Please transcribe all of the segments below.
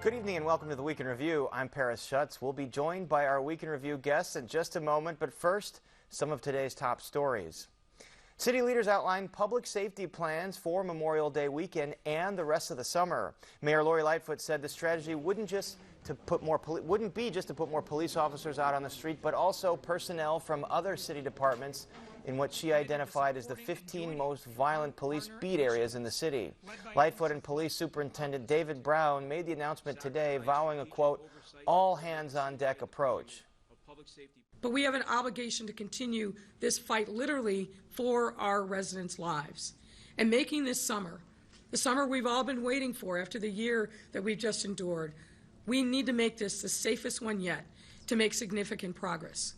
Good evening and welcome to the Week in Review. I'm Paris Schutz. We'll be joined by our Week in Review guests in just a moment, but first, some of today's top stories. City leaders outlined public safety plans for Memorial Day weekend and the rest of the summer. Mayor Lori Lightfoot said the strategy wouldn't be just to put more police officers out on the street, but also personnel from other city departments in what she identified as the 15 most violent police beat areas in the city. Lightfoot and Police Superintendent David Brown made the announcement today, vowing a, quote, all-hands-on-deck approach. But we have an obligation to continue this fight literally for our residents' lives. And making this summer, the summer we've all been waiting for after the year that we've just endured, we need to make this the safest one yet to make significant progress.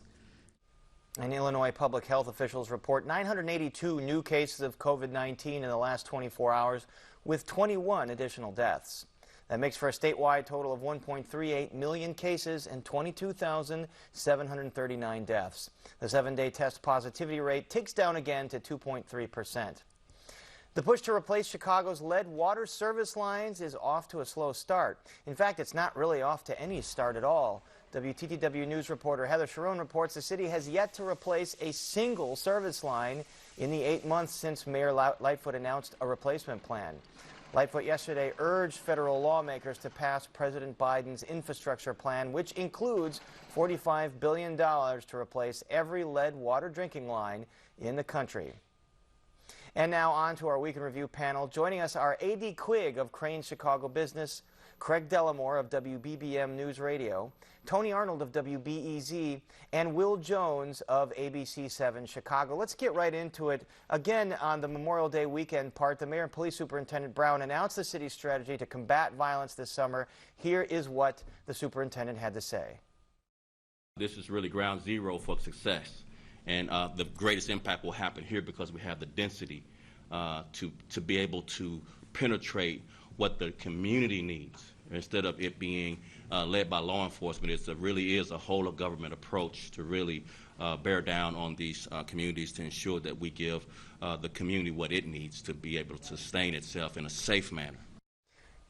And Illinois public health officials report 982 new cases of COVID-19 in the last 24 hours, with 21 additional deaths. That makes for a statewide total of 1.38 million cases and 22,739 deaths. The 7-day test positivity rate ticks down again to 2.3%. The push to replace Chicago's lead water service lines is off to a slow start. In fact, it's not really off to any start at all. WTTW News reporter Heather Sharon reports the city has yet to replace a single service line in the 8 months since Mayor Lightfoot announced a replacement plan. Lightfoot yesterday urged federal lawmakers to pass President Biden's infrastructure plan, which includes $45 billion to replace every lead water drinking line in the country. And now on to our Week in Review panel. Joining us are Aide Quigg of Crain's Chicago Business, Craig Dellamore of WBBM News Radio, Tony Arnold of WBEZ, and Will Jones of ABC7 Chicago. Let's get right into it. Again, on the Memorial Day weekend part, the Mayor and Police Superintendent Brown announced the city's strategy to combat violence this summer. Here is what the superintendent had to say. This is really ground zero for success, and the greatest impact will happen here because we have the density to be able to penetrate what the community needs. Instead of it being led by law enforcement, it really is a whole of government approach to really bear down on these communities to ensure that we give the community what it needs to be able to sustain itself in a safe manner.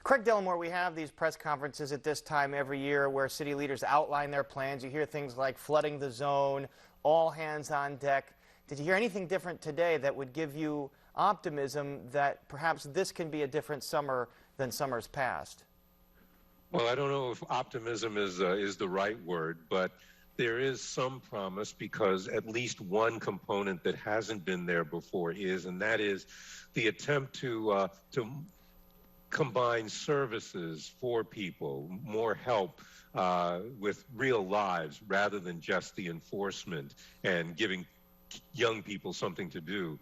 Craig Dellamore, we have these press conferences at this time every year where city leaders outline their plans. You hear things like flooding the zone, all hands on deck. Did you hear anything different today that would give you optimism that perhaps this can be a different summer than summers past? Well, I don't know if optimism is the right word, but there is some promise because at least one component that hasn't been there before and that is the attempt to combine services for people, more help with real lives rather than just the enforcement and giving young people something to do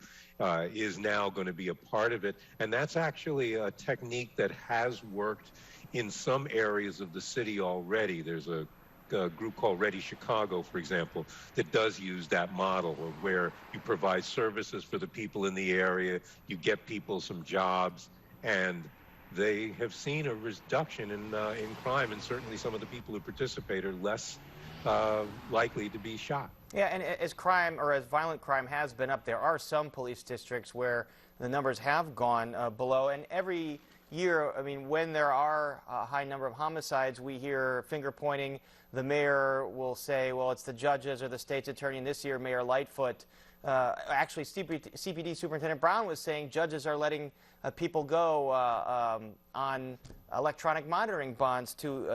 is now going to be a part of it. And that's actually a technique that has worked in some areas of the city already. There's a group called Ready Chicago, for example, that does use that model of where you provide services for the people in the area, you get people some jobs, and they have seen a reduction in crime, and certainly some of the people who participate are less likely to be shot. Yeah, and as crime, or as violent crime has been up, there are some police districts where the numbers have gone below, and every year, I mean, when there are a high number of homicides, we hear finger pointing. The mayor will say, well, it's the judges or the state's attorney, and this year Mayor Lightfoot, actually CPD Superintendent Brown was saying judges are letting people go on electronic monitoring bonds too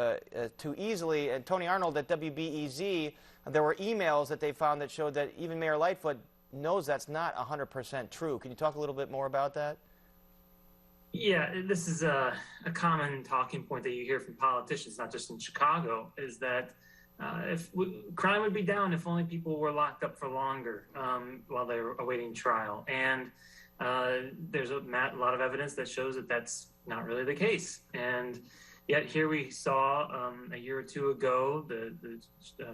easily. And Tony Arnold at WBEZ, there were emails that they found that showed that even Mayor Lightfoot knows that's not 100% true. Can you talk a little bit more about that? Yeah, this is a common talking point that you hear from politicians, not just in Chicago, is that crime would be down if only people were locked up for longer while they were awaiting trial. And there's a lot of evidence that shows that that's not really the case. And yet here we saw a year or two ago the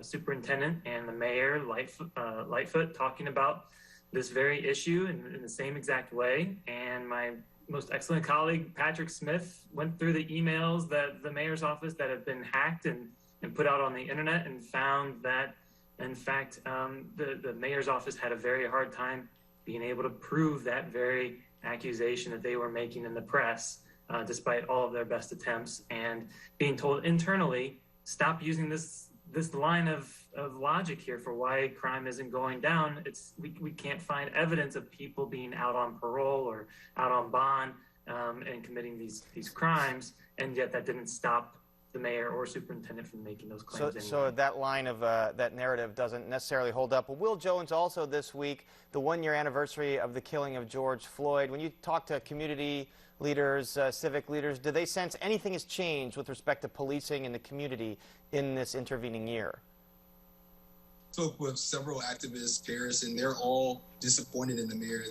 superintendent and the mayor, Lightfoot, talking about this very issue in the same exact way. And my most excellent colleague, Patrick Smith, went through the emails that the mayor's office that have been hacked and put out on the internet and found that, in fact, the mayor's office had a very hard time being able to prove that very accusation that they were making in the press. despite all of their best attempts, and being told internally, stop using this line of logic here for why crime isn't going down. We can't find evidence of people being out on parole or out on bond and committing these crimes, and yet that didn't stop the mayor or superintendent from making those claims. So that line of that narrative doesn't necessarily hold up. Well, Will Jones, also this week, the one-year anniversary of the killing of George Floyd. When you talk to community leaders, civic leaders, do they sense anything has changed with respect to policing in the community in this intervening year? Spoke with several activists, Paris, and they're all disappointed in the mayor.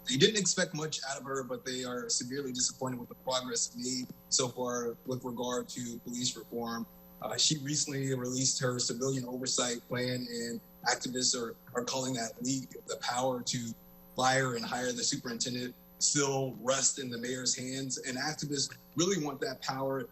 They didn't expect much out of her, but they are severely disappointed with the progress made so far with regard to police reform. She recently released her civilian oversight plan, and activists are calling that leak. The power to fire and hire the superintendent still rest in the mayor's hands, and activists really want that power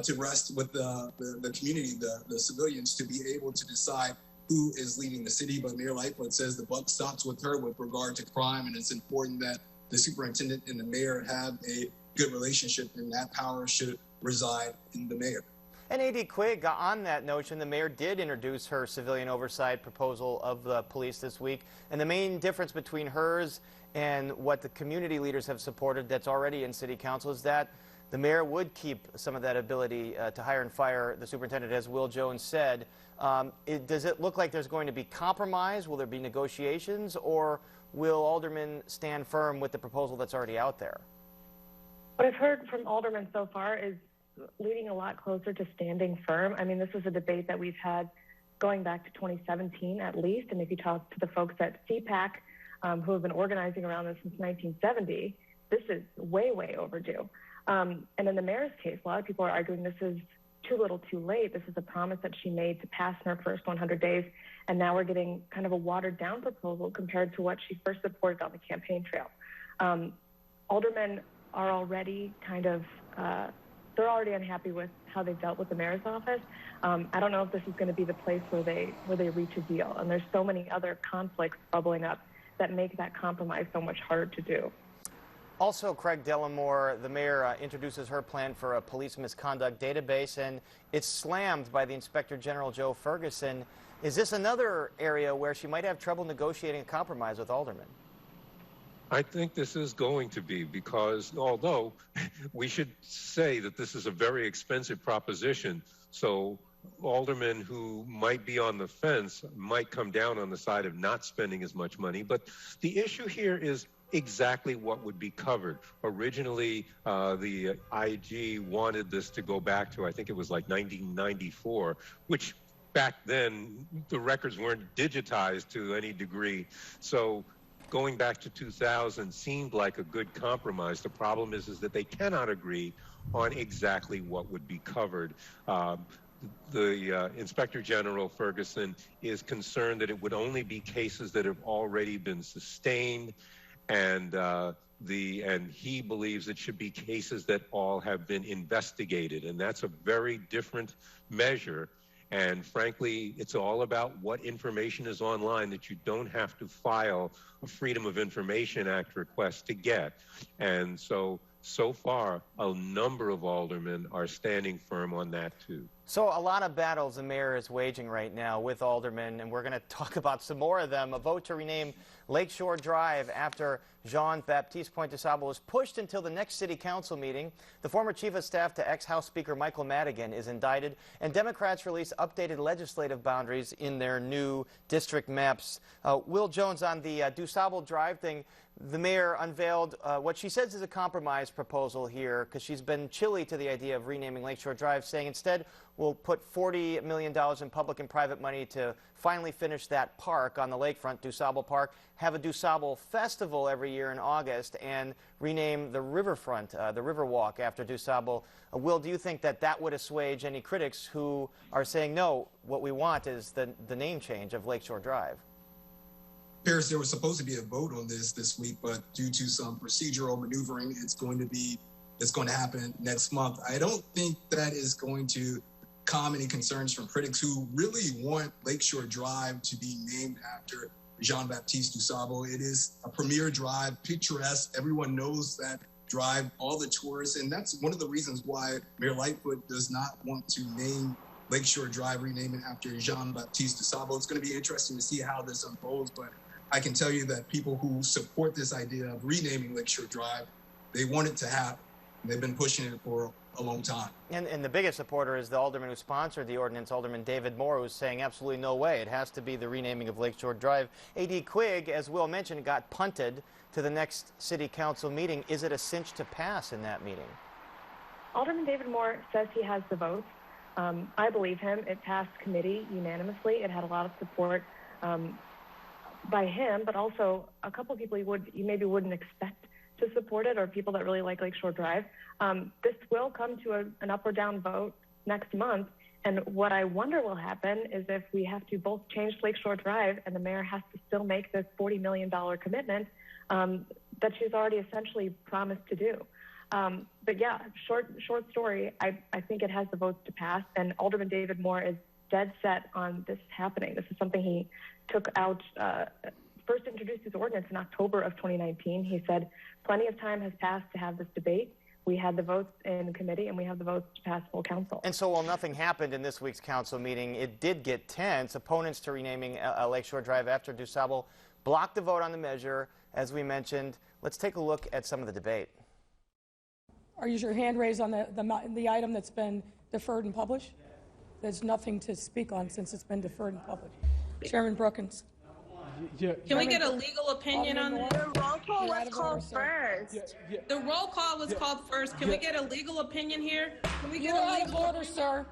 to rest with the community, the civilians, to be able to decide who is leading the city. But Mayor Lightfoot says the buck stops with her with regard to crime, and it's important that the superintendent and the mayor have a good relationship, and that power should reside in the mayor. And Aide Quigg, on that notion, the mayor did introduce her civilian oversight proposal of the police this week, and the main difference between hers and what the community leaders have supported that's already in city council is that the mayor would keep some of that ability to hire and fire the superintendent, as Will Jones said. Does it look like there's going to be compromise? Will there be negotiations, or will aldermen stand firm with the proposal that's already out there? What I've heard from aldermen so far is leading a lot closer to standing firm. I mean, this is a debate that we've had going back to 2017 at least, and if you talk to the folks at CPAC who have been organizing around this since 1970, this is way, way overdue. And in the mayor's case, a lot of people are arguing this is too little too late. This is a promise that she made to pass in her first 100 days, and now we're getting kind of a watered-down proposal compared to what she first supported on the campaign trail. Aldermen are already they're already unhappy with how they've dealt with the mayor's office. I don't know if this is going to be the place where they reach a deal, and there's so many other conflicts bubbling up that make that compromise so much harder to do. Also, Craig Dellamore, the mayor introduces her plan for a police misconduct database, and it's slammed by the Inspector General Joe Ferguson. Is this another area where she might have trouble negotiating a compromise with aldermen? I think this is going to be, because although we should say that this is a very expensive proposition, so aldermen who might be on the fence might come down on the side of not spending as much money. But the issue here is exactly what would be covered. Originally, the IG wanted this to go back to, I think it was like 1994, which back then the records weren't digitized to any degree. So going back to 2000 seemed like a good compromise. The problem is that they cannot agree on exactly what would be covered. The Inspector General Ferguson is concerned that it would only be cases that have already been sustained, and he believes it should be cases that all have been investigated, and that's a very different measure. And frankly, it's all about what information is online that you don't have to file a Freedom of Information Act request to get. And so far, a number of aldermen are standing firm on that too. So a lot of battles the mayor is waging right now with aldermen, and we're going to talk about some more of them. A vote to rename Lakeshore Drive after Jean-Baptiste Pointe-DuSable was pushed until the next city council meeting. The former chief of staff to ex-House Speaker Madigan is indicted, and Democrats release updated legislative boundaries in their new district maps. Will Jones, on the DuSable Drive thing, the mayor unveiled what she says is a compromise proposal here, because she's been chilly to the idea of renaming Lakeshore Drive, saying instead we'll put $40 million in public and private money to finally finish that park on the lakefront, DuSable Park, have a DuSable Festival every year in August, and rename the riverfront, the Riverwalk, after DuSable. Will, do you think that that would assuage any critics who are saying, no, what we want is the name change of Lakeshore Drive? Paris, there was supposed to be a vote on this week, but due to some procedural maneuvering, it's going to happen next month. I don't think that is going to calm any concerns from critics who really want Lakeshore Drive to be named after Jean-Baptiste DuSable. It is a premier drive, picturesque. Everyone knows that drive all the tourists. And that's one of the reasons why Mayor Lightfoot does not want to name Lakeshore Drive, rename it after Jean-Baptiste Dussable. It's going to be interesting to see how this unfolds, but I can tell you that people who support this idea of renaming Lakeshore Drive, they want it to happen. They've been pushing it for a long time. And the biggest supporter is the alderman who sponsored the ordinance, Alderman David Moore, who's saying absolutely no way. It has to be the renaming of Lakeshore Drive. A.D. Quigg, as Will mentioned, got punted to the next city council meeting. Is it a cinch to pass in that meeting? Alderman David Moore says he has the votes. I believe him. It passed committee unanimously. It had a lot of support by him, but also a couple of people you maybe wouldn't expect to support it, or people that really like Lakeshore Drive. This will come to an up or down vote next month, and what I wonder will happen is if we have to both change Lakeshore Drive and the mayor has to still make this $40 million commitment that she's already essentially promised to do. But yeah, short story, I think it has the votes to pass, and Alderman David Moore is dead set on this happening. This is something he took out, first introduced his ordinance in October of 2019. He said plenty of time has passed to have this debate. We had the votes in committee, and we have the votes to pass full council. And so while nothing happened in this week's council meeting, it did get tense. Opponents to renaming Lakeshore Drive after Dussable blocked the vote on the measure, as we mentioned. Let's take a look at some of the debate. Are you your hand raised on the item that's been deferred and published? There's nothing to speak on since it's been deferred and published. Chairman Brookins. Yeah. Can we get a legal opinion on this? The roll call was called first. The roll call was called first. Can we get a legal opinion here? Can we get You're a out of legal order, sir.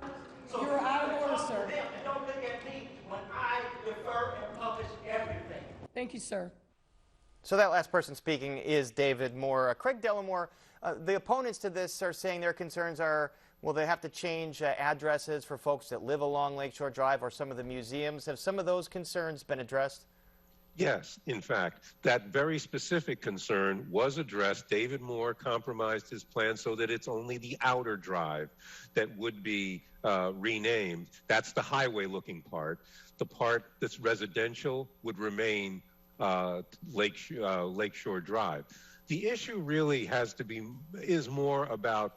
You're out of order, sir. Don't look at me when I defer and publish everything. Thank you, sir. So that last person speaking is David Moore. Craig Dellamore, the opponents to this are saying their concerns are, will they have to change addresses for folks that live along Lakeshore Drive or some of the museums? Have some of those concerns been addressed? Yes, in fact, that very specific concern was addressed. David Moore compromised his plan so that it's only the outer drive that would be renamed. That's the highway-looking part. The part that's residential would remain Lakeshore Drive. The issue really is more about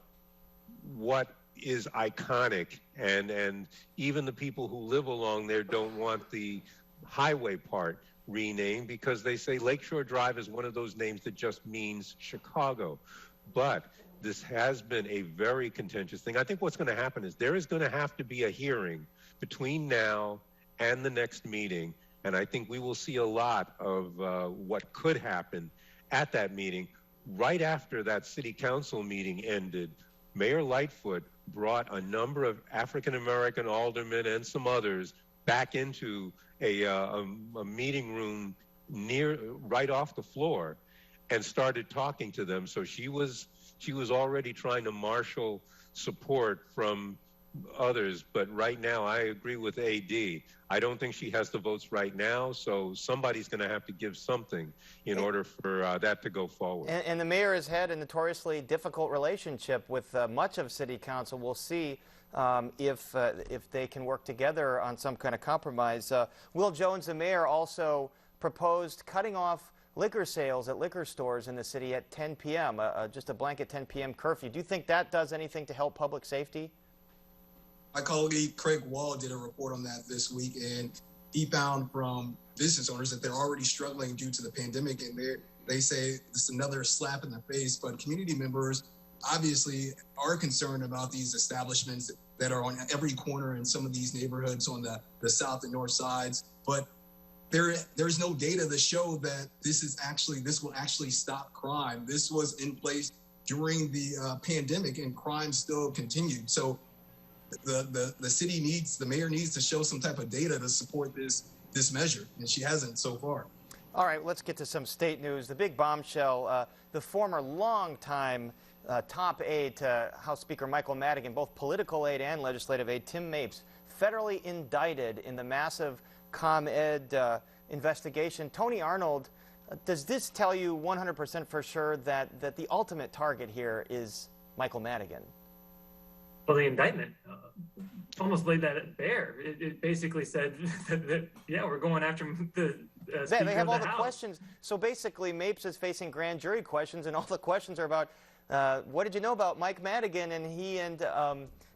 what is iconic, and even the people who live along there don't want the highway part renamed because they say Lakeshore Drive is one of those names that just means Chicago. But this has been a very contentious thing. I think what's going to happen is there is going to have to be a hearing between now and the next meeting, and I think we will see a lot of what could happen at that meeting. Right after that city council meeting ended, Mayor Lightfoot brought a number of African-American aldermen and some others back into a meeting room right off the floor and started talking to them. So she was already trying to marshal support from others, but right now I agree with AD. I don't think she has the votes right now, so somebody's going to have to give something in order for that to go forward. And the mayor has had a notoriously difficult relationship with much of city council. We'll see if they can work together on some kind of compromise. Will Jones, the mayor, also proposed cutting off liquor sales at liquor stores in the city at 10 p.m., just a blanket 10 p.m. curfew. Do you think that does anything to help public safety? My colleague Craig Wall did a report on that this week, and he found from business owners that they're already struggling due to the pandemic, and they say it's another slap in the face. But community members obviously are concerned about these establishments that are on every corner in some of these neighborhoods on the south and north sides. But there's no data to show that this will actually stop crime. This was in place during the pandemic, and crime still continued. So the mayor needs to show some type of data to support this measure, and she hasn't so far. All right, let's get to some state news. The big bombshell, the former longtime top aide to House Speaker Michael Madigan, both political aide and legislative aide, Tim Mapes, federally indicted in the massive ComEd investigation. Tony Arnold, does this tell you 100% for sure that the ultimate target here is Michael Madigan? Well, the indictment almost laid that bare. It basically said that yeah, we're going after the Speaker they have all of the the House. questions. So basically, Mapes is facing grand jury questions, and all the questions are about What did you know about Mike Madigan and he and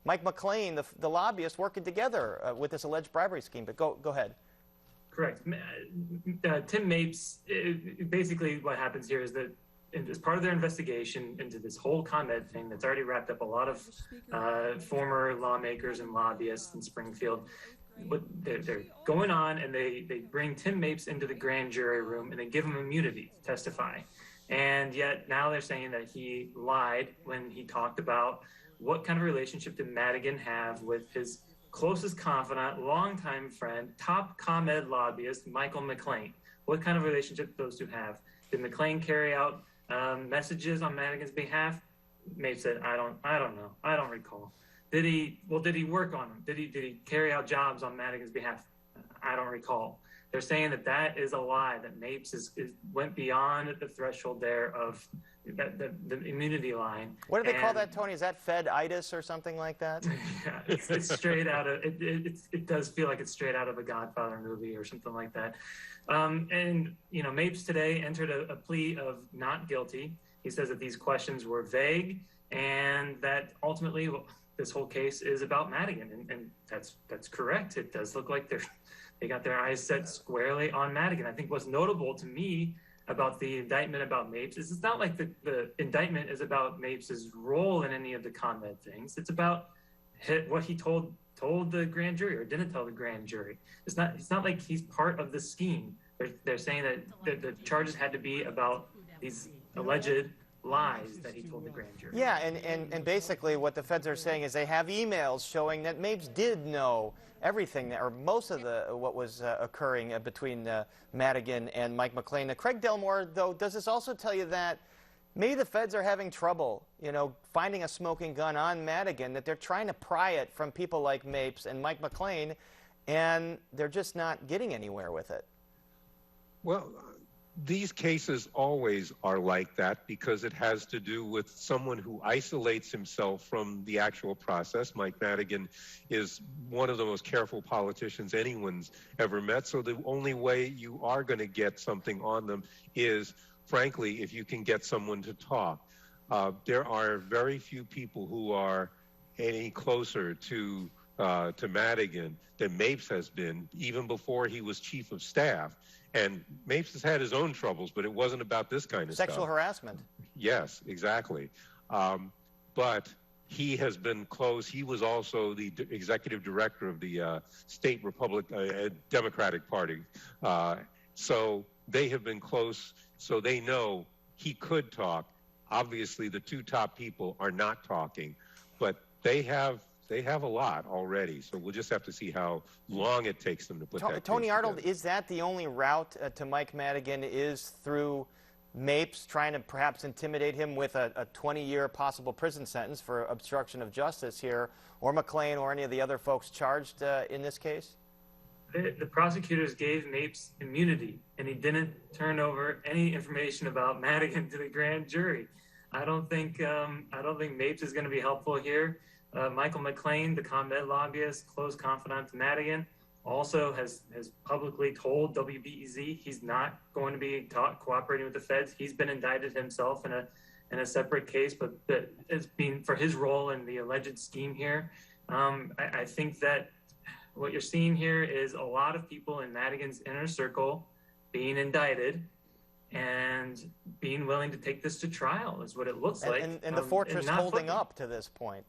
Mike McLean, the lobbyist, working together with this alleged bribery scheme? But go ahead. Correct. Tim Mapes, basically what happens here is that as part of their investigation into this whole ComEd thing that's already wrapped up a lot of former lawmakers and lobbyists in Springfield, they're going on and they bring Tim Mapes into the grand jury room and they give him immunity to testify. And yet now they're saying that he lied when he talked about what kind of relationship did Madigan have with his closest confidant, longtime friend, top ComEd lobbyist, Michael McLean. What kind of relationship did those two have? Did McLean carry out messages on Madigan's behalf? Mapes said, I don't know. I don't recall. Did he work on them? Did he carry out jobs on Madigan's behalf? I don't recall. They're saying that is a lie, that Mapes went beyond the threshold there of the immunity line. What do they call that, Tony? Is that Fed-itis or something like that? Yeah, it's straight out of, it does feel like it's straight out of a Godfather movie or something like that. And, Mapes today entered a plea of not guilty. He says that these questions were vague and that ultimately this whole case is about Madigan. And that's correct. It does look like they got their eyes set squarely on Madigan. I think what's notable to me about the indictment about Mapes is it's not like the indictment is about Mapes' role in any of the ComEd things. It's about what he told the grand jury or didn't tell the grand jury. It's not like he's part of the scheme. They're saying that the charges had to be about these alleged lies that he told the grand jury. Yeah, and basically what the feds are saying is they have emails showing that Mapes did know everything, or most of what was occurring between Madigan and Mike McLean. Craig Delmore, though, does this also tell you that maybe the feds are having trouble, finding a smoking gun on Madigan, that they're trying to pry it from people like Mapes and Mike McLean, and they're just not getting anywhere with it? Well, these cases always are like that because it has to do with someone who isolates himself from the actual process. Mike Madigan is one of the most careful politicians anyone's ever met. So the only way you are going to get something on them is, frankly, if you can get someone to talk. There are very few people who are any closer to Madigan than Mapes has been, even before he was chief of staff. And Mapes has had his own troubles, but it wasn't about this kind of stuff. Sexual harassment. Yes, exactly. But he has been close. He was also the executive director of the state Democratic Party. So they have been close, so they know he could talk. Obviously, the two top people are not talking, but they have a lot already, so we'll just have to see how long it takes them to put that Tony Arnold, together. is that the only route to Mike Madigan, is through Mapes trying to perhaps intimidate him with a 20-year possible prison sentence for obstruction of justice here, or McLean or any of the other folks charged in this case? The prosecutors gave Mapes immunity, and he didn't turn over any information about Madigan to the grand jury. I don't think Mapes is going to be helpful here. Michael McLean, the ComEd lobbyist, close confidant to Madigan, also has publicly told WBEZ he's not going to be cooperating with the feds. He's been indicted himself in a separate case, but it's been for his role in the alleged scheme here. I think that what you're seeing here is a lot of people in Madigan's inner circle being indicted and being willing to take this to trial is what it looks like. And the fortress holding up to this point.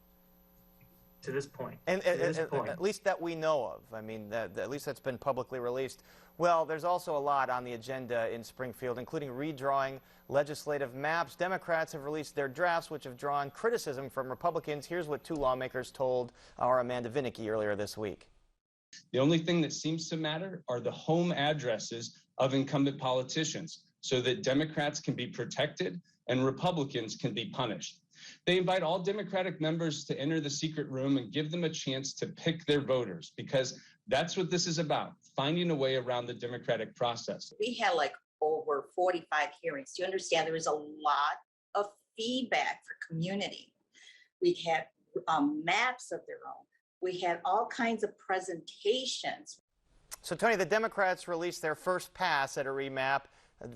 To this point. At least that we know of. I mean, at least that's been publicly released. Well, there's also a lot on the agenda in Springfield, including redrawing legislative maps. Democrats have released their drafts, which have drawn criticism from Republicans. Here's what two lawmakers told our Amanda Vinicky earlier this week. The only thing that seems to matter are the home addresses of incumbent politicians so that Democrats can be protected and Republicans can be punished. They invite all Democratic members to enter the secret room and give them a chance to pick their voters, because that's what this is about, finding a way around the democratic process. We had like over 45 hearings. Do you understand? There was a lot of feedback for community. We had maps of their own. We had all kinds of presentations. So, Tony, the Democrats released their first pass at a remap.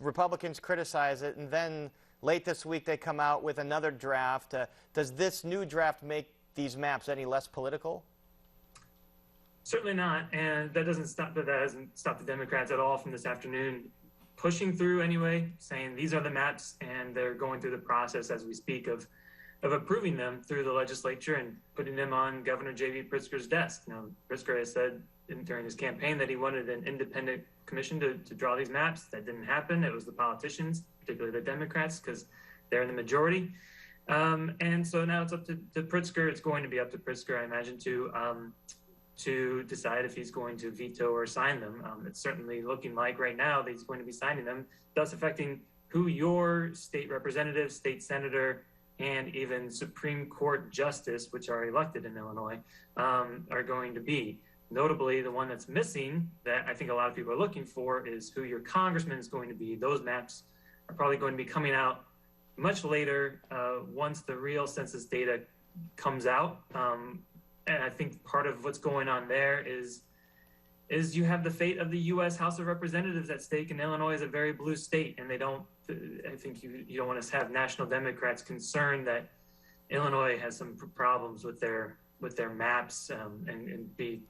Republicans criticize it, and then Late this week, they come out with another draft. Does this new draft make these maps any less political? Certainly not, and that hasn't stopped the Democrats at all from this afternoon pushing through anyway, saying these are the maps, and they're going through the process as we speak of approving them through the legislature and putting them on Governor J.B. Pritzker's desk. You know, Pritzker has said during his campaign that he wanted an independent commission to draw these maps. That didn't happen. It was the politicians, particularly the Democrats, because they're in the majority. And so now it's up to Pritzker. It's going to be up to Pritzker, I imagine, to decide if he's going to veto or sign them. It's certainly looking like right now that he's going to be signing them, thus affecting who your state representative, state senator, and even Supreme Court justice, which are elected in Illinois, are going to be. Notably, the one that's missing that I think a lot of people are looking for is who your congressman is going to be. Those maps are probably going to be coming out much later once the real census data comes out. And I think part of what's going on there is you have the fate of the U.S. House of Representatives at stake, and Illinois is a very blue state, and I think you don't want to have national Democrats concerned that Illinois has some problems with their maps and be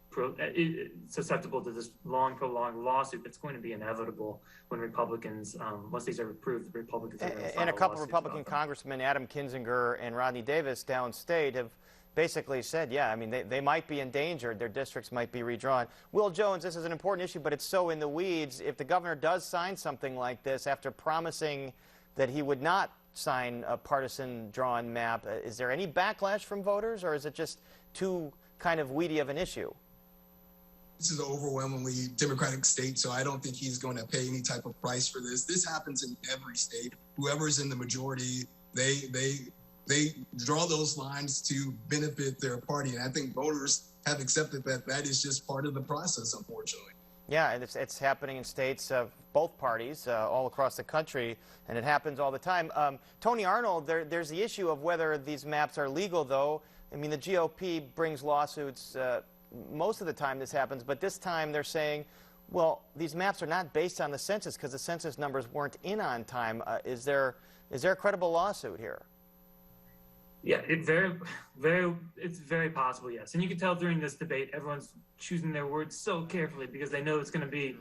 susceptible to this prolonged lawsuit that's going to be inevitable when Republicans, once these are approved, the Republicans are going to file and a couple of Republican about them. congressmen, Adam Kinzinger and Rodney Davis downstate, have basically said, yeah, I mean, they might be endangered. Their districts might be redrawn. Will Jones, this is an important issue, but it's so in the weeds. If the governor does sign something like this after promising that he would not sign a partisan drawn map, is there any backlash from voters, or is it just too kind of weedy of an issue? This is an overwhelmingly Democratic state, so I don't think he's going to pay any type of price for this. This happens in every state. Whoever's in the majority, they draw those lines to benefit their party. And I think voters have accepted that that is just part of the process, unfortunately. Yeah, and it's happening in states of both parties all across the country, and it happens all the time. Tony Arnold, there's the issue of whether these maps are legal, though. I mean, the GOP brings lawsuits. Most of the time this happens, but this time they're saying, well, these maps are not based on the census because the census numbers weren't in on time. Is there a credible lawsuit here? Yeah, it's very possible, yes. And you can tell during this debate, everyone's choosing their words so carefully because they know it's going to be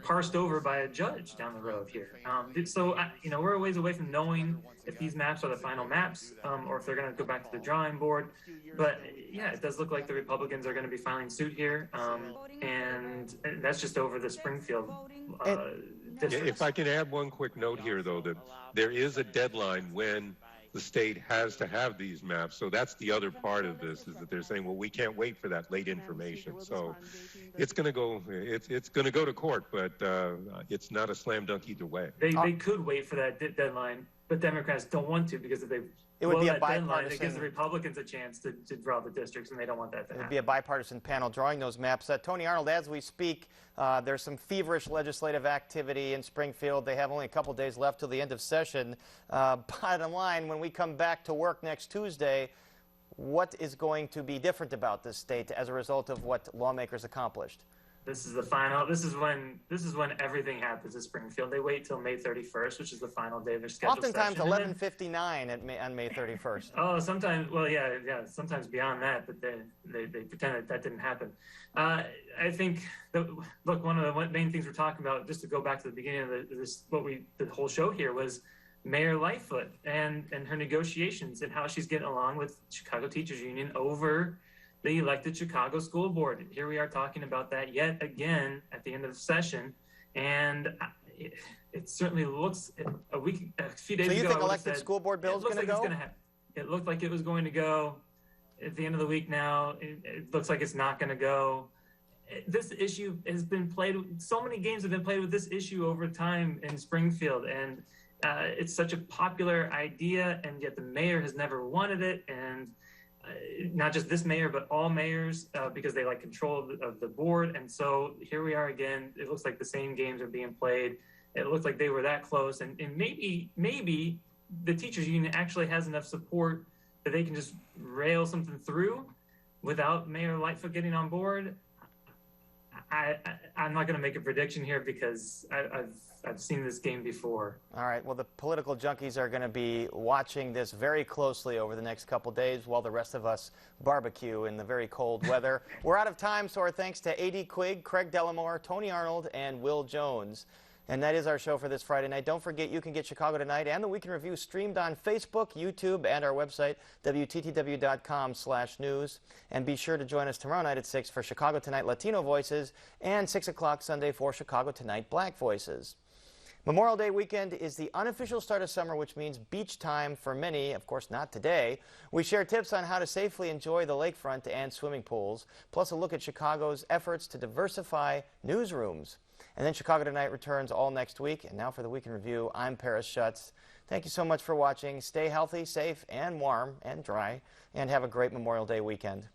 parsed over by a judge down the road here. So, we're a ways away from knowing if these maps are the final maps or if they're going to go back to the drawing board. But, yeah, it does look like the Republicans are going to be filing suit here. And that's just over the Springfield district. If I can add one quick note here, though, that there is a deadline when the state has to have these maps. So that's the other part of this, is that they're saying, well, we can't wait for that late information. So it's going to go to court, but it's not a slam dunk either way. They could wait for that deadline, but Democrats don't want to, because if they it would be a deadline, bipartisan. it gives the Republicans a chance to draw the districts, and they don't want that to happen. It would be a bipartisan panel drawing those maps. Tony Arnold, as we speak, there's some feverish legislative activity in Springfield. They have only a couple days left till the end of session. Bottom line, when we come back to work next Tuesday, what is going to be different about this state as a result of what lawmakers accomplished? This is the final. This is when everything happens at Springfield. They wait till May 31st, which is the final day of their scheduled Oftentimes session. 11:59 on May 31st. Oh, sometimes. Well, yeah. Sometimes beyond that, but they pretend that didn't happen. I think one of the main things we're talking about, just to go back to the beginning of the whole show here, was Mayor Lightfoot and her negotiations and how she's getting along with Chicago Teachers Union over the elected Chicago School Board. Here we are talking about that yet again at the end of the session, and it certainly looks a few days ago. So you think elected school board bill is going to go? It looked like it was going to go. At the end of the week now, it looks like it's not going to go. This issue has been played. So many games have been played with this issue over time in Springfield, and it's such a popular idea, and yet the mayor has never wanted it, and not just this mayor, but all mayors, because they like control of the board. And so here we are again. It looks like the same games are being played. It looks like they were that close. And maybe the teachers union actually has enough support that they can just rail something through without Mayor Lightfoot getting on board. I'm not going to make a prediction here because I've seen this game before. All right. Well, the political junkies are going to be watching this very closely over the next couple days while the rest of us barbecue in the very cold weather. We're out of time, so our thanks to Aide Quigg, Craig Dellamore, Tony Arnold, and Will Jones. And that is our show for this Friday night. Don't forget, you can get Chicago Tonight and the Weekend Review streamed on Facebook, YouTube, and our website, WTTW.com/news. And be sure to join us tomorrow night at 6 for Chicago Tonight Latino Voices and 6 o'clock Sunday for Chicago Tonight Black Voices. Memorial Day weekend is the unofficial start of summer, which means beach time for many, of course not today. We share tips on how to safely enjoy the lakefront and swimming pools, plus a look at Chicago's efforts to diversify newsrooms. And then Chicago Tonight returns all next week. And now for the Weekend Review, I'm Paris Schutz. Thank you so much for watching. Stay healthy, safe, and warm and dry, and have a great Memorial Day weekend.